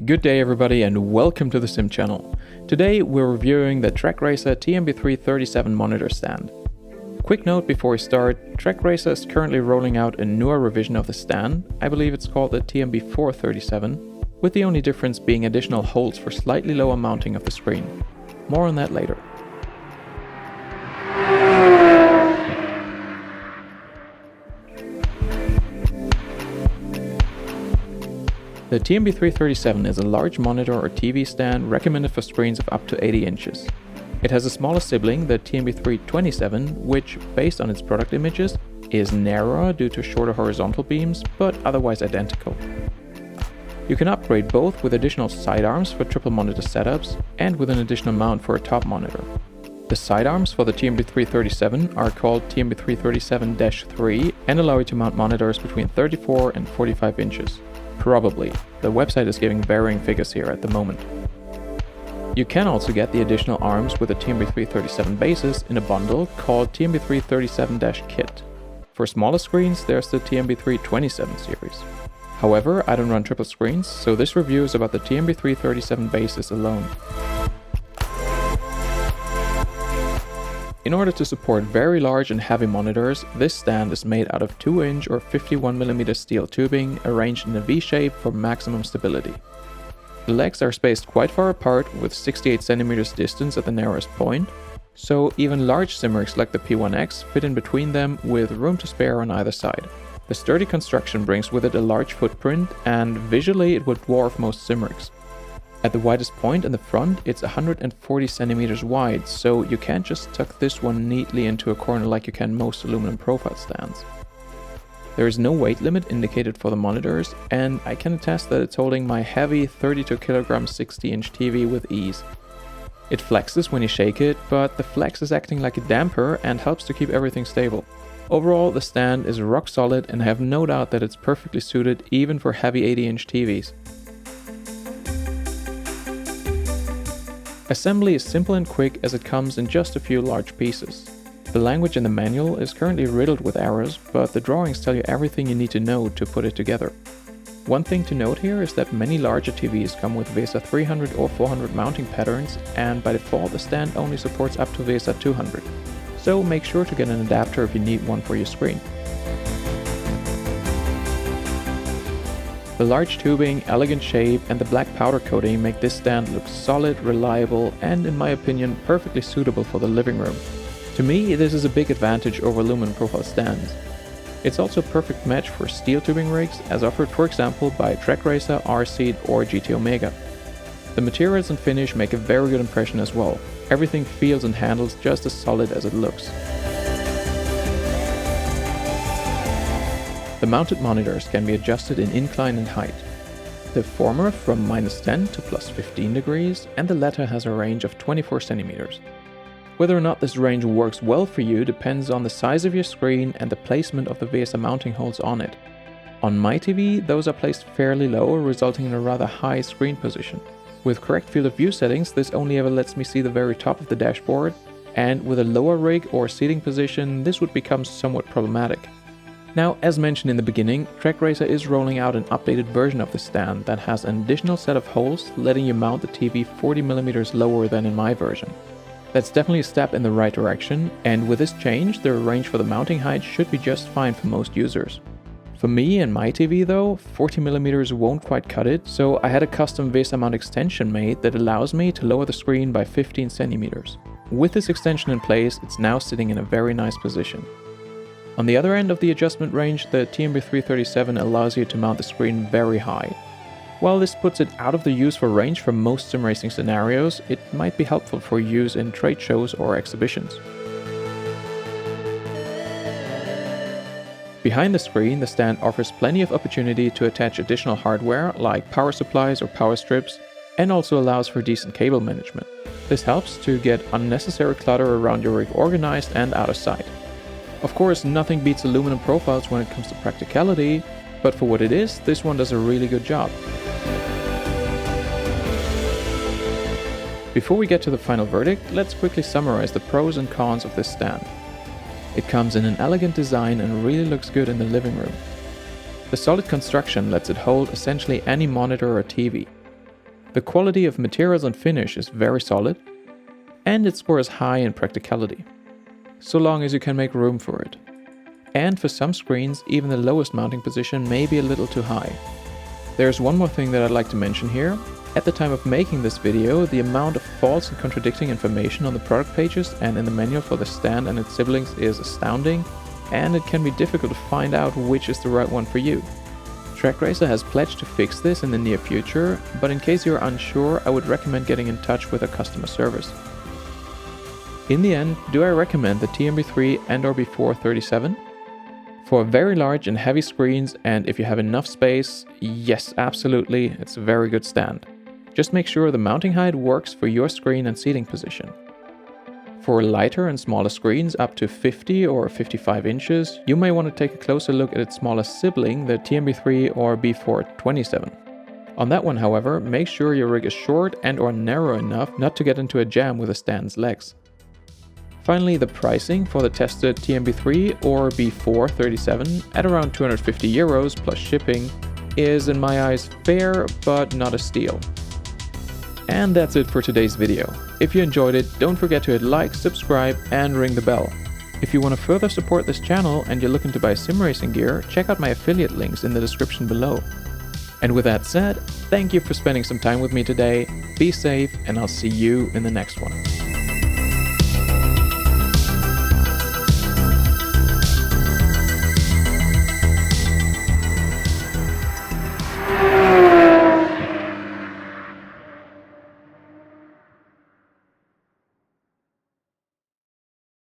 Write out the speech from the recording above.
Good day everybody and welcome to the Sim channel. Today we're reviewing the Trak Racer TM-B3-37 monitor stand. Quick note before we start, Trak Racer is currently rolling out a newer revision of the stand. I believe it's called the TM-B4-37, with the only difference being additional holes for slightly lower mounting of the screen. More on that later. The TM-B3-37 is a large monitor or TV stand recommended for screens of up to 80 inches. It has a smaller sibling, the TM-B3-27, which, based on its product images, is narrower due to shorter horizontal beams, but otherwise identical. You can upgrade both with additional sidearms for triple monitor setups and with an additional mount for a top monitor. The sidearms for the TM-B3-37 are called TM-B3-37-3 and allow you to mount monitors between 34 and 45 inches. Probably. The website is giving varying figures here at the moment. You can also get the additional arms with the TM-B3-37 bases in a bundle called TM-B3-37-Kit. For smaller screens, there's the TM-B3-27 series. However, I don't run triple screens, so this review is about the TM-B3-37 bases alone. In order to support very large and heavy monitors, this stand is made out of 2-inch or 51mm steel tubing arranged in a V-shape for maximum stability. The legs are spaced quite far apart with 68cm distance at the narrowest point, so even large sim rigs like the P1X fit in between them with room to spare on either side. The sturdy construction brings with it a large footprint, and visually it would dwarf most sim rigs. At the widest point in the front, it's 140cm wide, so you can't just tuck this one neatly into a corner like you can most aluminum profile stands. There is no weight limit indicated for the monitors, and I can attest that it's holding my heavy 32kg 60-inch TV with ease. It flexes when you shake it, but the flex is acting like a damper and helps to keep everything stable. Overall, the stand is rock solid, and I have no doubt that it's perfectly suited even for heavy 80-inch TVs. Assembly is simple and quick as it comes in just a few large pieces. The language in the manual is currently riddled with errors, but the drawings tell you everything you need to know to put it together. One thing to note here is that many larger TVs come with VESA 300 or 400 mounting patterns, and by default the stand only supports up to VESA 200. So make sure to get an adapter if you need one for your screen. The large tubing, elegant shape, and the black powder coating make this stand look solid, reliable, and in my opinion perfectly suitable for the living room. To me, this is a big advantage over aluminum profile stands. It's also a perfect match for steel tubing rigs, as offered for example by Trak Racer, R-Seed, or GT Omega. The materials and finish make a very good impression as well. Everything feels and handles just as solid as it looks. The mounted monitors can be adjusted in incline and height. The former from -10 to +15 degrees, and the latter has a range of 24 centimeters. Whether or not this range works well for you depends on the size of your screen and the placement of the VESA mounting holes on it. On my TV, those are placed fairly low, resulting in a rather high screen position. With correct field of view settings, this only ever lets me see the very top of the dashboard, and with a lower rig or seating position, this would become somewhat problematic. Now, as mentioned in the beginning, Trak Racer is rolling out an updated version of the stand that has an additional set of holes letting you mount the TV 40mm lower than in my version. That's definitely a step in the right direction, and with this change, the range for the mounting height should be just fine for most users. For me and my TV though, 40mm won't quite cut it, so I had a custom VESA mount extension made that allows me to lower the screen by 15cm. With this extension in place, it's now sitting in a very nice position. On the other end of the adjustment range, the TM-B3-37 allows you to mount the screen very high. While this puts it out of the useful range for most sim racing scenarios, it might be helpful for use in trade shows or exhibitions. Behind the screen, the stand offers plenty of opportunity to attach additional hardware like power supplies or power strips, and also allows for decent cable management. This helps to get unnecessary clutter around your rig organized and out of sight. Of course, nothing beats aluminum profiles when it comes to practicality, but for what it is, this one does a really good job. Before we get to the final verdict, let's quickly summarize the pros and cons of this stand. It comes in an elegant design and really looks good in the living room. The solid construction lets it hold essentially any monitor or TV. The quality of materials and finish is very solid, and it scores high in practicality, so long as you can make room for it. And for some screens, even the lowest mounting position may be a little too high. There's one more thing that I'd like to mention here. At the time of making this video, the amount of false and contradicting information on the product pages and in the manual for the stand and its siblings is astounding, and it can be difficult to find out which is the right one for you. Trak Racer has pledged to fix this in the near future, but in case you're unsure, I would recommend getting in touch with a customer service. In the end, do I recommend the TM-B3 and/or B3-37? For very large and heavy screens, and if you have enough space, yes, absolutely, it's a very good stand. Just make sure the mounting height works for your screen and seating position. For lighter and smaller screens up to 50 or 55 inches, you may want to take a closer look at its smallest sibling, the TM-B3 or B3-27. On that one, however, make sure your rig is short and/or narrow enough not to get into a jam with the stand's legs. Finally, the pricing for the tested TM-B3 or B3-37 at around €250 plus shipping is, in my eyes, fair but not a steal. And that's it for today's video. If you enjoyed it, don't forget to hit like, subscribe and ring the bell. If you want to further support this channel and you're looking to buy sim racing gear, check out my affiliate links in the description below. And with that said, thank you for spending some time with me today, be safe, and I'll see you in the next one.